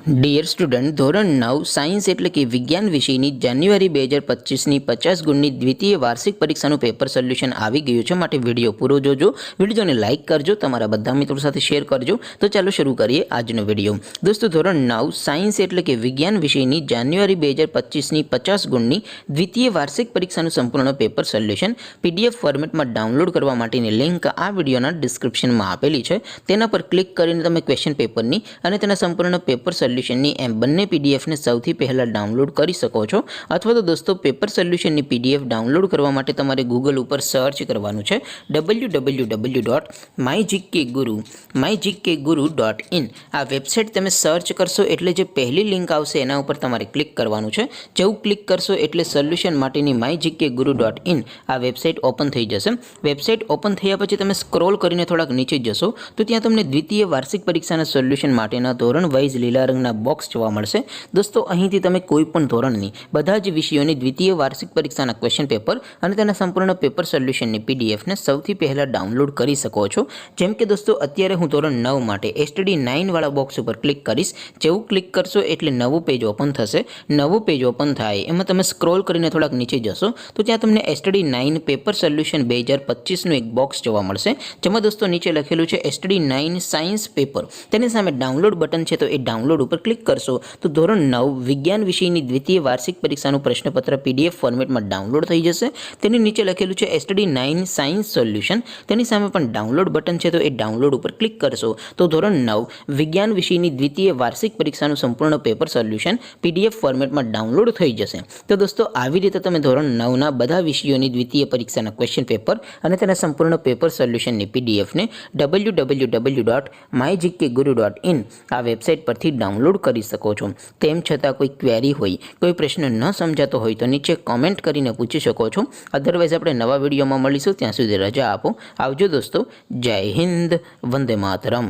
Dear student, ધોરણ 9 science એટલે કે વિજ્ઞાન વિષયની જાન્યુઆરી 2025ની 50 ગુણની દ્વિતીય વાર્ષિક પરીક્ષાનું પેપર સોલ્યુશન આવી ગયું છે. માટે વિડીયો પૂરો જોજો, વિડીયોને લાઇક કરજો, તમારા બધા મિત્રો સાથે શેર કરજો. તો ચાલો શરૂ કરીએ આજનો વિડીયો. દોસ્તો, ધોરણ 9 સાયન્સ એટલે કે વિજ્ઞાન વિષયની જાન્યુઆરી 2025ની 50 ગુણની દ્વિતીય વાર્ષિક પરીક્ષાનું સંપૂર્ણ પેપર સોલ્યુશન PDF ફોર્મેટમાં ડાઉનલોડ કરવા માટેની લિંક આ વિડીયોના ડિસ્ક્રિપ્શનમાં આપેલી છે. તેના પર ક્લિક કરીને તમે ક્વેશ્ચન પેપરની અને તેના સંપૂર્ણ પેપર સોલ્યુશનની એમ બંને પીડીએફને સૌથી પહેલાં ડાઉનલોડ કરી શકો છો. અથવા તો દોસ્તો, પેપર સોલ્યુશનની PDF ડાઉનલોડ કરવા માટે તમારે ગૂગલ ઉપર સર્ચ કરવાનું છે www.mygkguru.in. આ વેબસાઇટ તમે સર્ચ કરશો એટલે જે પહેલી લિંક આવશે એના ઉપર તમારે ક્લિક કરવાનું છે. જેવું ક્લિક કરશો એટલે સોલ્યુશન માટેની mygkguru.in આ વેબસાઇટ ઓપન થઈ જશે. વેબસાઇટ ઓપન થયા પછી તમે સ્ક્રોલ કરીને થોડાક નીચે જશો તો ત્યાં તમને દ્વિતીય વાર્ષિક પરીક્ષાના સોલ્યુશન માટેના ધોરણ વાઇઝ લીલા રંગના બોક્સ જોવા મળશે. દોસ્તો, અહીંથી તમે કોઈ પણ ધોરણની બધા જ વિષયોની દ્વિતીય વાર્ષિક પરીક્ષાના ક્વેશ્ચન પેપર અને તેના સંપૂર્ણ પેપર સોલ્યુશનની PDFને સૌથી પહેલાં ડાઉનલોડ કરી શકો છો. જેમ કે દોસ્તો, અત્યારે હું ધોરણ 9 માટે STD 9 વાળા બોક્સ ઉપર ક્લિક કરીશ. જેવું ક્લિક કરશો એટલે નવું પેજ ઓપન થશે. નવું પેજ ઓપન થાય એમાં તમે સ્ક્રોલ કરીને થોડાક નીચે જશો તો ત્યાં તમને STD 9 પેપર સોલ્યુશન 2025નું એક બોક્સ જોવા મળશે. જેમાં દોસ્તો નીચે લખેલું છે STD 9 સાયન્સ પેપર. તેની સામે ડાઉનલોડ બટન છે, તો એ ડાઉનલોડ ઉપર ક્લિક કરશો તો ધોરણ 9 વિજ્ઞાન વિષયની દ્વિતીય વાર્ષિક પરીક્ષાનું પ્રશ્નપત્ર PDF ફોર્મેટમાં ડાઉનલોડ થઈ જશે. તેની નીચે લખેલું છે STD 9 સાયન્સ સોલ્યુશન. તેની સામે પણ ડાઉનલોડ બટન છે, તો એ ડાઉનલોડ ઉપર ક્લિક કરશો તો ધોરણ 9 વિજ્ઞાન વિષયની દ્વિતીય વાર્ષિક પરીક્ષાનું સંપૂર્ણ પેપર સોલ્યુશન PDF ફોર્મેટમાં ડાઉનલોડ થઈ જશે. તો દોસ્તો, આવી રીતે તમે ધોરણ 9ના બધા વિષયોની દ્વિતીય પરીક્ષાના ક્વેશ્ચન પેપર અને તેના સંપૂર્ણ પેપર સોલ્યુશનની PDFને www.mygkguru.in આ વેબસાઇટ પરથી ડાઉનલોડ કરી શકો છો. તેમ છતાં કોઈ ક્વેરી હોય, કોઈ પ્રશ્ન ન સમજાતો હોય તો નીચે કોમેન્ટ કરીને પૂછી શકો છો. અધરવાઇઝ આપણે નવા વિડીયોમાં મળીશું. ત્યાં સુધી રજા આપો. આવજો દોસ્તો. જય હિન્દ. વંદે માતરમ.